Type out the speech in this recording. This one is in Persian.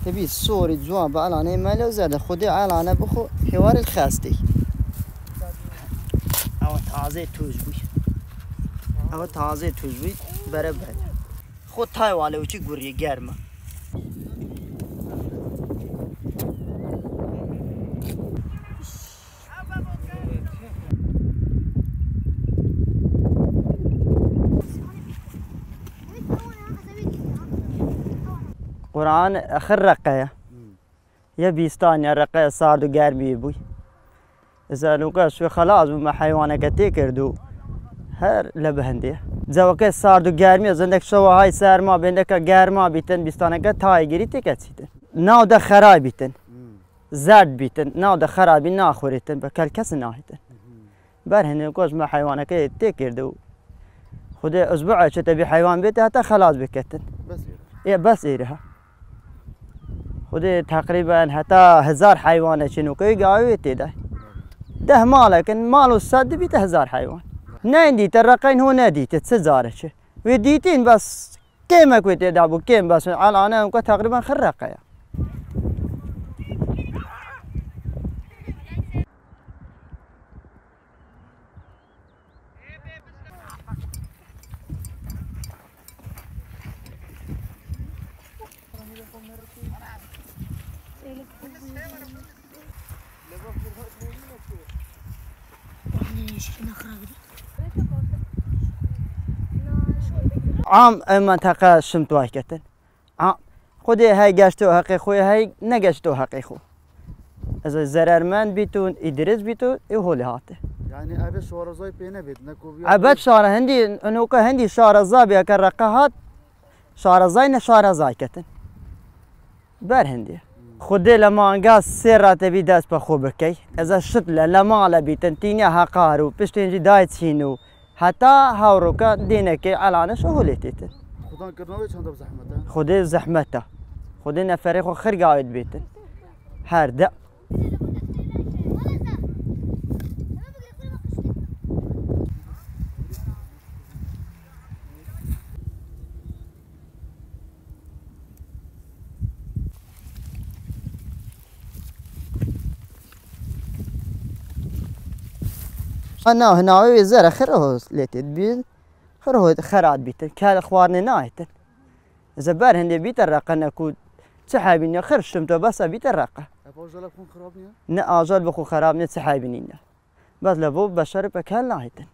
تبي الصوري جواب علانه ماله زاد خدي علانه بخو حوار الخاستي او تازه توجبي او تازه توجبي برابر خود تای واله وچی گوری گرمه قرآن آخر رقية يا بيستان يا رقية صار دو قربي بوي إذا لوكا شو خلاص بما حيوانك تكردو هر لبهندية زوكا صار دو قرمي زندك شو هاي سار ما بينك قرما بيتن بيستانك تاي جري تكتسيتن ناو ده خراب بيتن زرد بيتن ناو ده خرابي ناخوريتن بكل كاس ناهيتن برهن كوش ما حيوانك تكردو خدي أسبوع تبي حيوان بيته حتى خلاص بكتن بس إيه بس إيرها خدي تقريبا حتى 1000 حيوان شنو كي قاوي تدا ده مالك مالو السد بيت 1000 حيوان ناندي ترقين هو نادي تتسزارش وديتين بس كيما كنت دابو كيم بس على انا تقريبا خرقه عام منطقة شمتواي كتن عام خودي هاي جاشتو حقي خوي هاي نجاشتو حقي خو إذا زررمن بيتون إدريس بيتون يهولي هاته يعني أبي شوارزاي بينه بيت نكو عبد شارع هندي أنوكا هندي شارزا بيا كرقهات شارزاي نشارزاي كتن بر هندي خودي لما انقاس سيرة تبي داس بخوبكي إذا شتله لما على بيتن تيني هقارو بشتنجي دايت سينو حتى هاوروكا دينك على شغلتي خدان كرناوي چند زحمته خدي زحمته خدي نفري خو خير قاعد بيتن هردا أنا هنا ويزار خيره ليتد بيل خيره خراد بيتن كال إخواننا نايتن إذا بار هندي بيترقنا كود سحابين خير شمتو بس بيترقة. أفوجل بخون خرابني؟ نا أجل بخون خرابني سحابيننا بس لبوب بشر بكال نايتن.